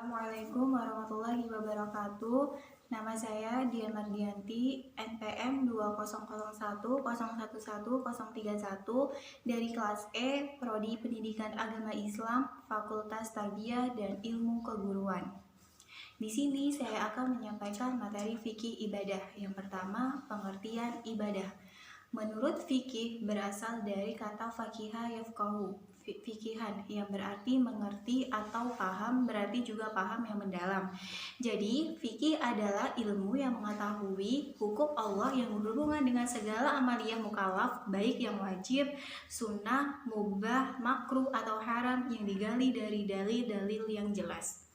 Assalamualaikum warahmatullahi wabarakatuh. Nama saya Dian Mardianti, NPM 2001011031 dari kelas E, Prodi Pendidikan Agama Islam, Fakultas Tarbiyah dan Ilmu Keguruan. Di sini saya akan menyampaikan materi fikih ibadah. Yang pertama, pengertian ibadah. Menurut fikih berasal dari kata fakiha yafqahu, fikihan, yang berarti mengerti atau paham, berarti juga paham yang mendalam. Jadi fikih adalah ilmu yang mengetahui hukum Allah yang berhubungan dengan segala amaliyah mukallaf, baik yang wajib, sunnah, mubah, makruh atau haram, yang digali dari dalil-dalil yang jelas.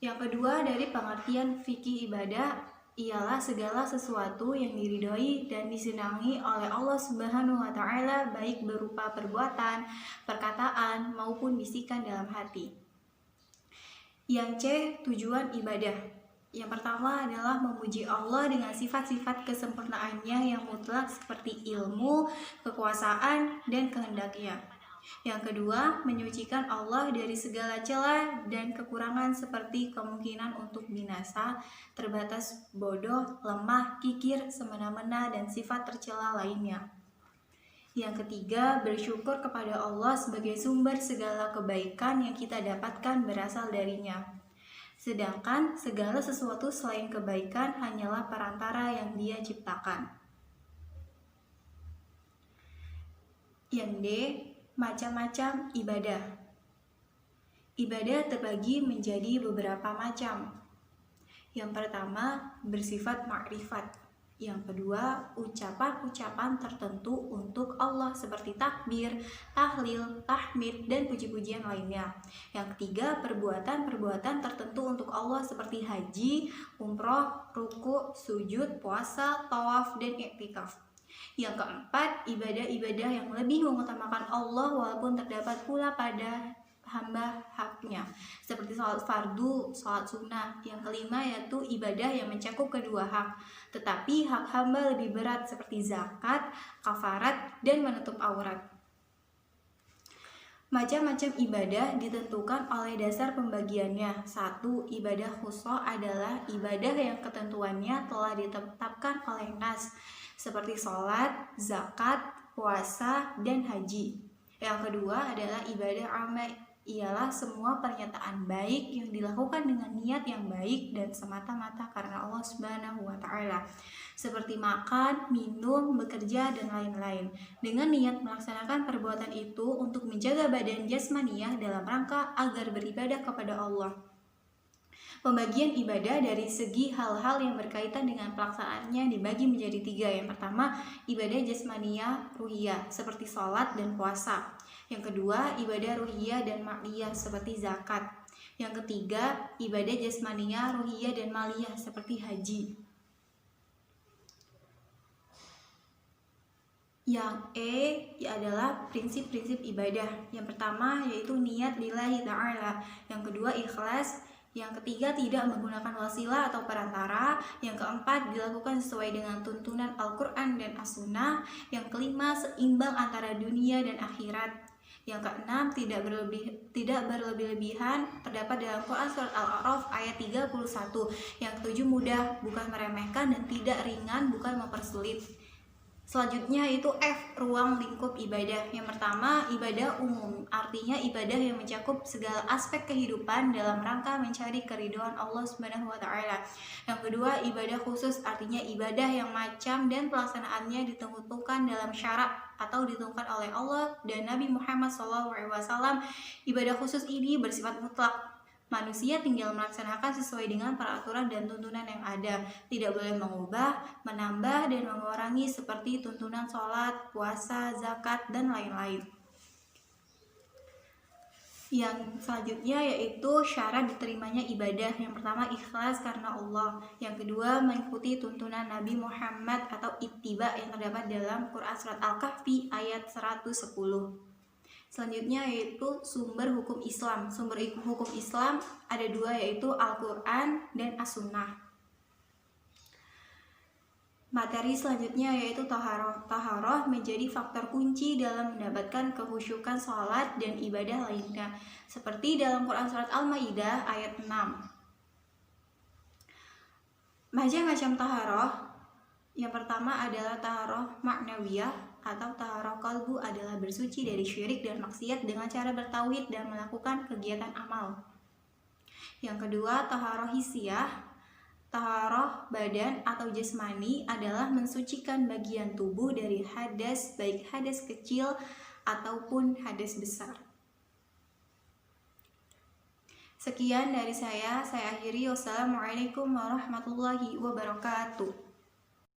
Yang kedua, dari pengertian fikih ibadah ialah segala sesuatu yang diridhoi dan disenangi oleh Allah Subhanahu wa taala, baik berupa perbuatan, perkataan maupun bisikan dalam hati. Yang C, tujuan ibadah. Yang pertama adalah memuji Allah dengan sifat-sifat kesempurnaannya yang mutlak seperti ilmu, kekuasaan, dan kehendaknya. Yang kedua, menyucikan Allah dari segala celah dan kekurangan seperti kemungkinan untuk binasa, terbatas, bodoh, lemah, kikir, semena-mena, dan sifat tercela lainnya. Yang ketiga, bersyukur kepada Allah sebagai sumber segala kebaikan yang kita dapatkan berasal darinya. Sedangkan segala sesuatu selain kebaikan hanyalah perantara yang Dia ciptakan. Yang D, macam-macam ibadah. Ibadah terbagi menjadi beberapa macam. Yang pertama, bersifat makrifat. Yang kedua, ucapan-ucapan tertentu untuk Allah seperti takbir, tahlil, tahmid, dan puji-pujian lainnya. Yang ketiga, perbuatan-perbuatan tertentu untuk Allah seperti haji, umroh, ruku, sujud, puasa, tawaf, dan i'tikaf. Yang keempat, ibadah-ibadah yang lebih mengutamakan Allah walaupun terdapat pula pada hamba haknya, seperti sholat fardu, sholat sunnah. Yang kelima yaitu ibadah yang mencakup kedua hak, tetapi hak hamba lebih berat seperti zakat, kafarat, dan menutup aurat. Macam-macam ibadah ditentukan oleh dasar pembagiannya. 1. Ibadah khusyuk adalah ibadah yang ketentuannya telah ditetapkan oleh nas, seperti sholat, zakat, puasa, dan haji. Yang kedua adalah ibadah amal, ialah semua pernyataan baik yang dilakukan dengan niat yang baik dan semata-mata karena Allah Subhanahu wa taala, seperti makan, minum, bekerja, dan lain-lain, dengan niat melaksanakan perbuatan itu untuk menjaga badan jasmaniah dalam rangka agar beribadah kepada Allah. Pembagian ibadah dari segi hal-hal yang berkaitan dengan pelaksanaannya dibagi menjadi 3. Yang pertama, ibadah jasmaniyah ruhiyah seperti sholat dan puasa. Yang kedua, ibadah ruhiyah dan ma'liyah seperti zakat. Yang ketiga, ibadah jasmaniyah ruhiyah dan maliyah seperti haji. Yang E adalah prinsip-prinsip ibadah. Yang pertama yaitu niat lillahi ta'ala. Yang kedua, ikhlas. Yang ketiga, tidak menggunakan wasilah atau perantara. Yang keempat, dilakukan sesuai dengan tuntunan Al-Quran dan As-Sunnah. Yang kelima, seimbang antara dunia dan akhirat. Yang keenam, tidak berlebih-lebihan, terdapat dalam Quran Surat Al-A'raf ayat 31. Yang ketujuh, mudah, bukan meremehkan, dan tidak ringan, bukan mempersulit. Selanjutnya itu F, ruang lingkup ibadah. Yang pertama, ibadah umum, artinya ibadah yang mencakup segala aspek kehidupan dalam rangka mencari keridhaan Allah Subhanahu wa taala. Yang kedua, ibadah khusus, artinya ibadah yang macam dan pelaksanaannya ditentukan dalam syarat atau ditentukan oleh Allah dan Nabi Muhammad SAW. Ibadah khusus ini bersifat mutlak. Manusia tinggal melaksanakan sesuai dengan peraturan dan tuntunan yang ada, tidak boleh mengubah, menambah, dan mengurangi seperti tuntunan sholat, puasa, zakat, dan lain-lain. Yang selanjutnya yaitu syarat diterimanya ibadah. Yang pertama, ikhlas karena Allah. Yang kedua, mengikuti tuntunan Nabi Muhammad atau ittiba yang terdapat dalam Quran Surat Al-Kahfi ayat 110. Selanjutnya yaitu sumber hukum Islam. Sumber hukum Islam ada 2, yaitu Al-Quran dan As-Sunnah. Materi selanjutnya yaitu taharoh. Taharoh menjadi faktor kunci dalam mendapatkan kehusyukan sholat dan ibadah lainnya, seperti dalam Quran Surat Al-Ma'idah ayat 6. Macam-macam taharoh. Yang pertama adalah taharoh maknawiyah atau taharoh kalbu, adalah bersuci dari syirik dan maksiat dengan cara bertauhid dan melakukan kegiatan amal. Yang kedua, taharoh hisiyah. Taharoh badan atau jasmani adalah mensucikan bagian tubuh dari hadas, baik hadas kecil ataupun hadas besar. Sekian dari saya akhiri. Wassalamualaikum warahmatullahi wabarakatuh.